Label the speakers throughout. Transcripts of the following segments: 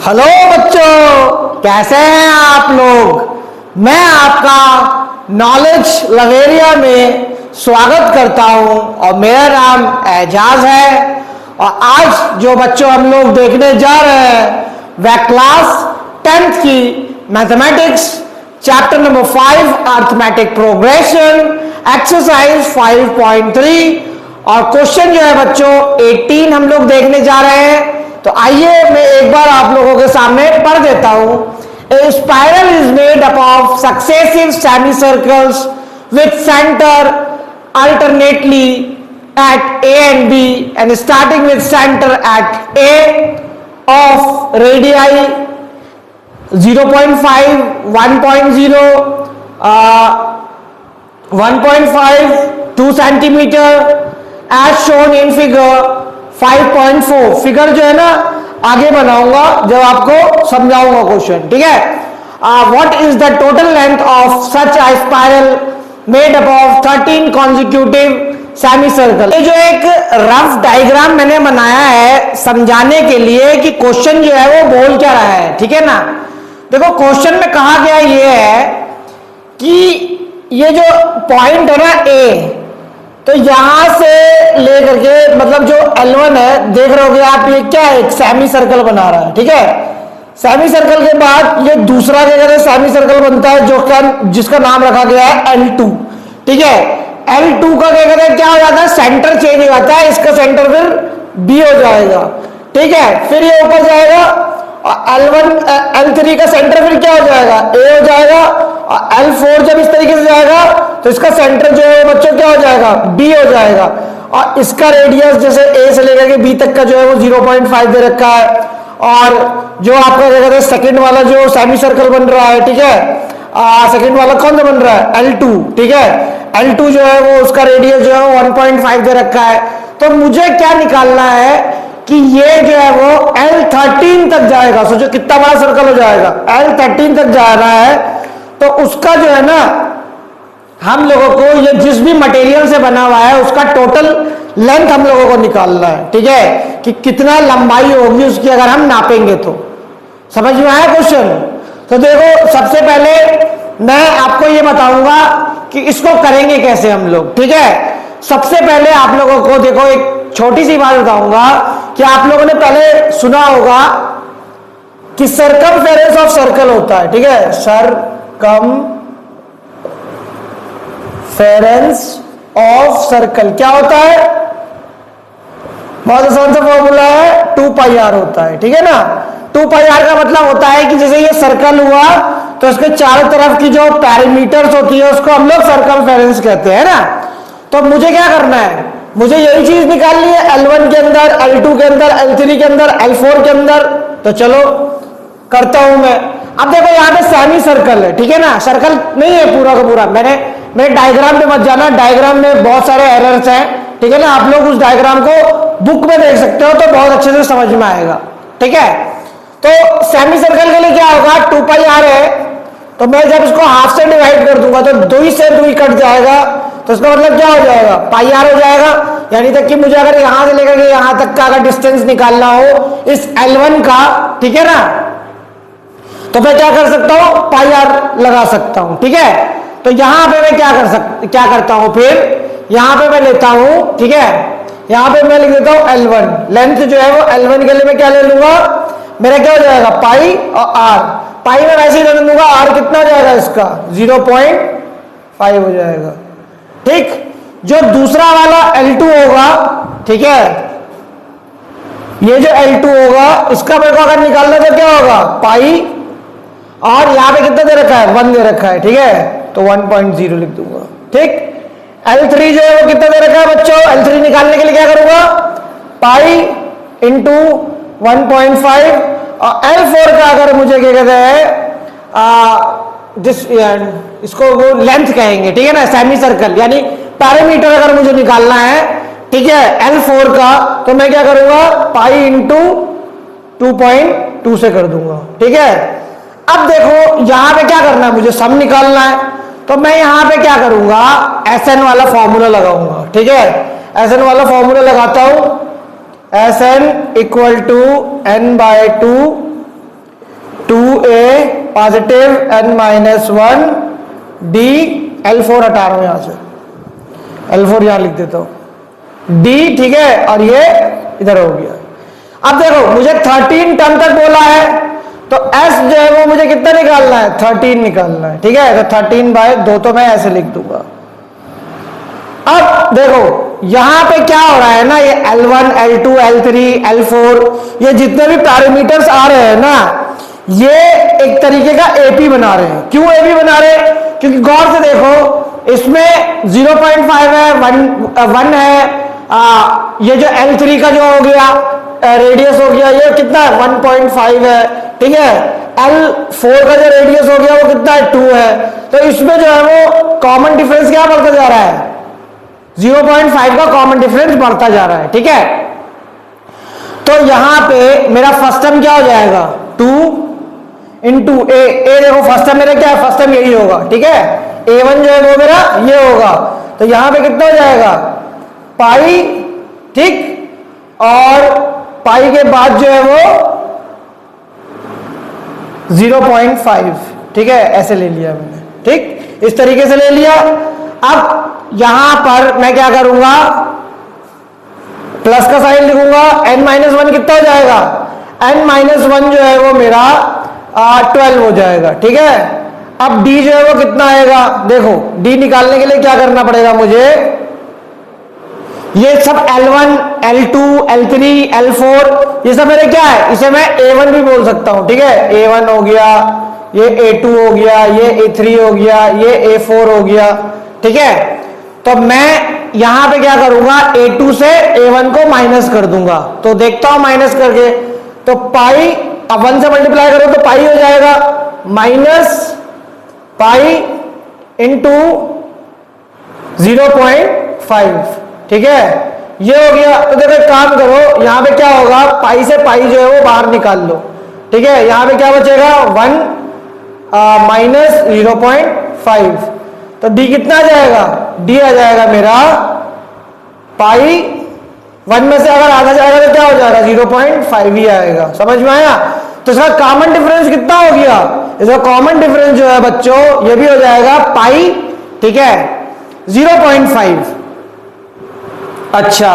Speaker 1: Hello बच्चों, कैसे हैं आप लोग। मैं आपका नॉलेज लवेरिया में स्वागत करता हूं और मेरा नाम एजाज है। और आज जो बच्चों हम लोग देखने जा रहे हैं वह क्लास 10th की mathematics chapter number 5 arithmetic progression exercise 5.3 और क्वेश्चन जो है बच्चों 18 हम लोग देखने जा रहे हैं। तो आइए मैं एक बार आप लोगों के सामने पढ़ देता हूं। A spiral is made up of successive semicircles with center alternately at A and B and starting with center at A of radii 0.5, 1.0, 1.5, 2 centimeter as shown in figure 5.4। Figure जो है ना आगे बनाऊंगा जब आपको समझाऊंगा क्वेश्चन, ठीक है। What is the total length of such a spiral made up of 13 consecutive semi circle. ये जो एक रफ डायग्राम मैंने बनाया है समझाने के लिए कि क्वेश्चन जो है वो बोल क्या रहा है, ठीक है ना। देखो क्वेश्चन में कहा गया ये है कि ये जो पॉइंट है ना ए, तो यहां से लेकर के मतलब जो L1 है, देख रहे होगे आप, ये क्या है, एक सेमी सर्कल बना रहा है, ठीक है। सेमी सर्कल के बाद ये दूसरा क्या कहते हैं सेमी सर्कल बनता है जो जिसका नाम रखा गया है L2, ठीक है। L2 का क्या कहते हैं, क्या हो जाता है, सेंटर चेंज हो जाता है, इसका सेंटर फिर B हो जाएगा, ठीक है। फिर ये ऊपर जाएगा और L3 का सेंटर फिर क्या हो जाएगा, A हो जाएगा। और L4 जब इस तरीके से जाएगा तो इसका सेंटर जो है बच्चों क्या हो जाएगा, B हो जाएगा। और इसका रेडियस जैसे A से लेकर के B तक का जो है वो 0.5 दे रखा है। और जो आपका क्या कहते हैं सेकंड वाला जो सेमी सर्कल बन रहा है, ठीक है, सेकंड वाला कौन सा बन रहा है, L2, ठीक है। L2 जो है वो उसका रेडियस जो है 1.5 दे रखा है। तो मुझे क्या निकालना है कि ये जो है वो L13 तक जाएगा। सोचो कितना बड़ा सर्कल हो जाएगा, L13 तक जा रहा है। तो उसका जो है ना हम लोगों को ये जिस भी मटेरियल से बना हुआ है उसका टोटल लेंथ हम लोगों को निकालना है, ठीक है, कि कितना लंबाई होगी उसकी अगर हम नापेंगे तो। समझ में आया क्वेश्चन। तो देखो सबसे पहले मैं आपको ये बताऊंगा कि इसको करेंगे कैसे हम लोग, ठीक है। सबसे पहले आप लोगों को देखो एक छोटी सी बात बताऊंगा कि आप लोगों ने पहले सुना होगा कि सर्कमफेरेंस ऑफ सर्कल होता है, ठीक है। सर्कमफेरेंस ऑफ सर्कल क्या होता है, बहुत आसान सा फॉर्मूला है, 2πr होता है, ठीक है ना। 2πr का मतलब होता है कि जैसे ये सर्कल हुआ तो इसके चारों तरफ की जो पैरामीटर्स होती है उसको हम लोग सर्कमफेरेंस कहते हैं ना। तो मुझे क्या करना है, मुझे यही चीज निकालनी है L1 के अंदर, L2 के अंदर, L3 के अंदर, L4 के अंदर। तो चलो करता हूं मैं। अब देखो यहाँ पे सेमी सर्कल है, ठीक है ना, सर्कल नहीं है पूरा का पूरा। मेरे डायग्राम पे मत जाना, डायग्राम में बहुत सारे एरर्स हैं, ठीक है ना। आप लोग उस डायग्राम को बुक में देख सकते हो तो बहुत अच्छे से समझ में आएगा, ठीक है। तो सेमी सर्कल के लिए क्या होगा, 2πr है। तो मैं जब इसको हाफ से डिवाइड कर दूंगा तो 2 से 2 कट जाएगा, तो इसका मतलब क्या हो जाएगा, πr हो जाएगा। यानी तक कि मुझे अगर यहां से लेकर के यहां तक का अगर डिस्टेंस निकालना हो इस L1 का, ठीक है ना, तो मैं क्या कर सकता हूं, πr लगा सकता हूं, ठीक है। तो यहां पे मैं क्या करता हूं, फिर यहां पे मैं लेता हूं, ठीक है, यहां पे मैं लिख देता हूं L1। लेंथ जो है वो L1 के लिए मैं क्या ले लूंगा, मेरा क्या हो जाएगा, पाई और r। पाई में वैसे ही ले लूंगा, r कितना हो जाएगा इसका 0.5 हो जाएगा, ठीक। जो दूसरा वाला L2 होगा, ठीक है, ये जो L2 होगा इसका मेरे को अगर निकालना तो क्या होगा, पाई, और यहां पे कितना दे रखा है, 1 दे रखा है, ठीक है, तो 1.0 लिख दूंगा, ठीक। L3 जो है वो कितना दे रखा है बच्चों, L3 निकालने के लिए क्या करूंगा, पाई इंटू 1.5। और L4 का अगर मुझे क्या कहते हैं इसको वो लेंथ कहेंगे, ठीक है ना, सेमी सर्कल यानी पैरामीटर अगर मुझे निकालना है, ठीक है, L4 का, तो मैं क्या करूंगा, पाई इंटू 2.2 से कर दूंगा, ठीक है। अब देखो यहां पे क्या करना है, मुझे सम निकालना है। तो मैं यहां पे क्या करूंगा, Sn वाला फॉर्मूला लगाऊंगा, ठीक है। Sn वाला फॉर्मूला लगाता हूं, Sn equal to n/2 2a positive n-1 d L4 हटा रहा हूं यहां से, L4 यहां लिख देता हूं d, ठीक है, और ये इधर हो गया। अब देखो मुझे 13 टर्म तक बोला है, तो s जो है वो मुझे कितना निकालना है, 13 निकालना है, ठीक है। तो 13/2 तो मैं ऐसे लिख दूंगा। अब देखो यहां पे क्या हो रहा है ना, ये L1 L2 L3 L4 ये जितने भी पैरामीटर्स आ रहे हैं ना, ये एक तरीके का AP बना रहे हैं। क्यों AP बना रहे हैं? क्योंकि गौर से देखो इसमें 0.5 है, 1 है, ये जो L3 का जो हो गया रेडियस हो गया, ये कितना है 1.5 है, ठीक है। L4 का जो रेडियस हो गया वो कितना है 2 है। तो इसमें जो है वो कॉमन डिफरेंस क्या बढ़ता जा रहा है, 0.5 का कॉमन डिफरेंस बढ़ता जा रहा है, ठीक है। तो यहां पे मेरा फर्स्ट टर्म क्या हो जाएगा, 2 इंटू ए, देखो फर्स्ट टर्म मेरा क्या है, फर्स्ट टर्म यही होगा, ठीक है। A1 जो है वो मेरा ये होगा, तो यहां पे कितना हो जाएगा पाई, ठीक, और पाई के बाद जो है वो 0.5, ठीक है, ऐसे ले लिया मैंने, ठीक, इस तरीके से ले लिया। अब यहां पर मैं क्या करूंगा, प्लस का साइन लिखूंगा, n-1 कितना हो जाएगा, n-1 जो है वो मेरा 12 हो जाएगा, ठीक है। अब d जो है वो कितना आएगा, देखो d निकालने के लिए क्या करना पड़ेगा मुझे, ये सब L1 L2 L3 L4 ये सब मेरे क्या है, इसे मैं A1 भी बोल सकता हूं, ठीक है। A1 हो गया, ये A2 हो गया, ये A3 हो गया, ये A4 हो गया, ठीक है। तो मैं यहां पे क्या करूंगा, A2 से A1 को माइनस कर दूंगा, तो देखता हूं माइनस करके, तो पाई अब 1 से मल्टीप्लाई करो तो पाई हो जाएगा माइनस पाई इंटू 0.5, ठीक है, ये हो गया। तो देखो एक काम करो, यहां पे क्या होगा, पाई से पाई जो है वो बाहर निकाल लो, ठीक है। यहां पे क्या बचेगा 1 माइनस 0.5, तो d कितना आ जाएगा, d आ जाएगा मेरा पाई 1 में से अगर आधा जाएगा तो क्या हो जाएगा 0.5 ही आएगा, समझ में आया। तो इसका कॉमन डिफरेंस कितना हो गया, इसका कॉमन डिफरेंस जो है बच्चों ये भी हो जाएगा पाई, ठीक है, 0.5। अच्छा,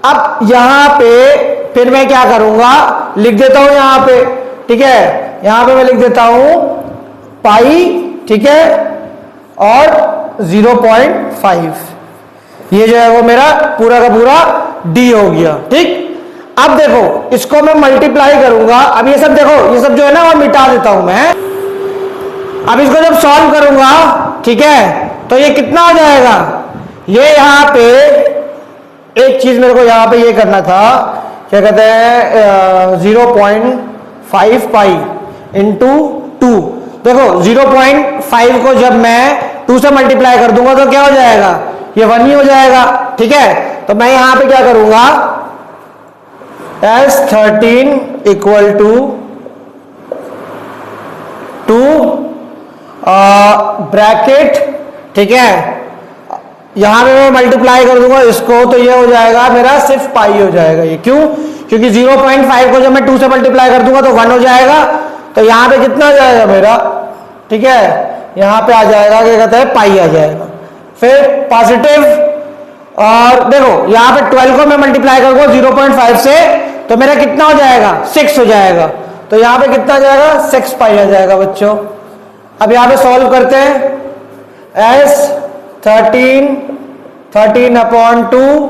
Speaker 1: अब यहां पे फिर मैं क्या करूंगा, लिख देता हूं यहां पे, ठीक है, यहां पे मैं लिख देता हूं पाई, ठीक है, और 0.5, ये जो है वो मेरा पूरा का पूरा d हो गया, ठीक। अब देखो इसको मैं मल्टीप्लाई करूंगा, अब ये सब देखो, ये सब जो है ना वो मिटा देता हूं मैं। अब इसको जब सॉल्व करूंगा, ठीक है, तो ये कितना हो जाएगा, ये यहां पे एक चीज मेरे को यहां पे ये करना था, क्या कहते हैं 0.5 पाई इंटू 2। देखो 0.5 को जब मैं 2 से मल्टीप्लाई कर दूंगा तो क्या हो जाएगा, ये 1 ही हो जाएगा, ठीक है। तो मैं यहां पे क्या करूंगा, S13 इक्वल टू 2 ब्रैकेट, ठीक है, यहां पे मैं मल्टीप्लाई कर दूंगा इसको, तो ये हो जाएगा मेरा सिर्फ पाई हो जाएगा। ये क्यों, क्योंकि 0.5 को जब मैं 2 से मल्टीप्लाई कर दूंगा तो 1 हो जाएगा, तो यहां पे कितना आ जाएगा मेरा, ठीक है, यहां पे आ जाएगा क्या कहते हैं पाई आ जाएगा। फिर पॉजिटिव, और देखो यहां पे 12 को मैं मल्टीप्लाई करूंगा 0.5 से, तो मेरा कितना हो जाएगा 6 हो जाएगा, तो यहां पे कितना आ जाएगा 6 पाई आ जाएगा बच्चों। अब यहां पे सॉल्व करते हैं, S13/2,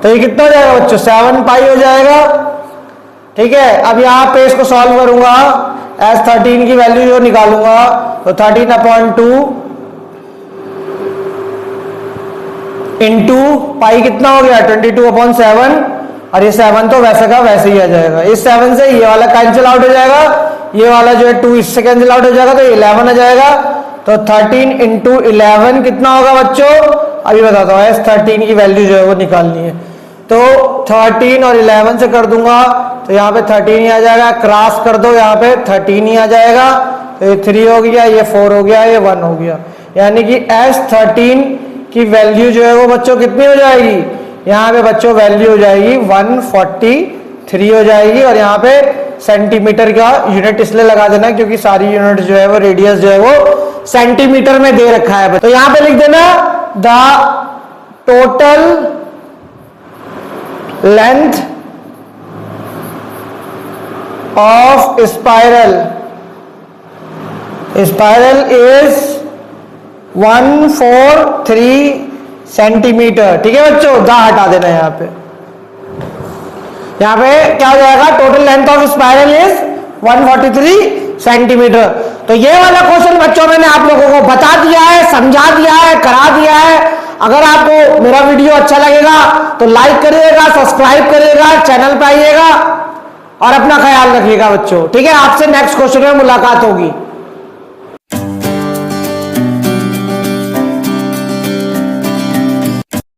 Speaker 1: तो ये कितना हो जाएगा बच्चों 7 पाई हो जाएगा, ठीक है। अब यहां पे इसको सॉल्व करूंगा, S13 की वैल्यू जो निकालूंगा, तो 13/2 इंटू पाई कितना हो गया 22/7, और ये 7 तो वैसे का वैसे ही आ जाएगा। इस 7 से ये वाला कैंसिल आउट हो जाएगा, ये वाला जो है 2 इससे कैंसिल आउट हो जाएगा, तो 11 आ जाएगा। तो 13 इंटू 11 कितना होगा बच्चों, अभी बताता हूँ, S13 की वैल्यू जो है वो निकालनी है, तो 13 और 11 से कर दूंगा, तो यहाँ पे 13 ही आ जाएगा, क्रॉस कर दो यहाँ पे 13 ही आ जाएगा, तो ये 3 हो गया, ये 4 हो गया, ये 1 हो गया, यानी कि S13 की वैल्यू जो है वो बच्चों कितनी हो जाएगी, यहाँ पे बच्चों वैल्यू हो जाएगी 143 हो जाएगी, और यहाँ पे सेंटीमीटर का यूनिट इसलिए लगा देना क्योंकि सारी यूनिट जो है वो रेडियस जो है वो सेंटीमीटर में दे रखा है। तो यहां पे लिख देना the total length of spiral is 143 centimetre. ठीक है बच्चों, दा हटा देना यहां पे क्या हो जाएगा, total length of spiral is 143 centimetre. तो ये वाला क्वेश्चन बच्चों मैंने आप लोगों को बता दिया है, समझा दिया है, करा दिया है। अगर आपको मेरा वीडियो अच्छा लगेगा तो लाइक करिएगा, सब्सक्राइब करिएगा, चैनल पे आइएगा और अपना ख्याल रखिएगा बच्चों। ठीक है, आपसे नेक्स्ट क्वेश्चन में मुलाकात होगी।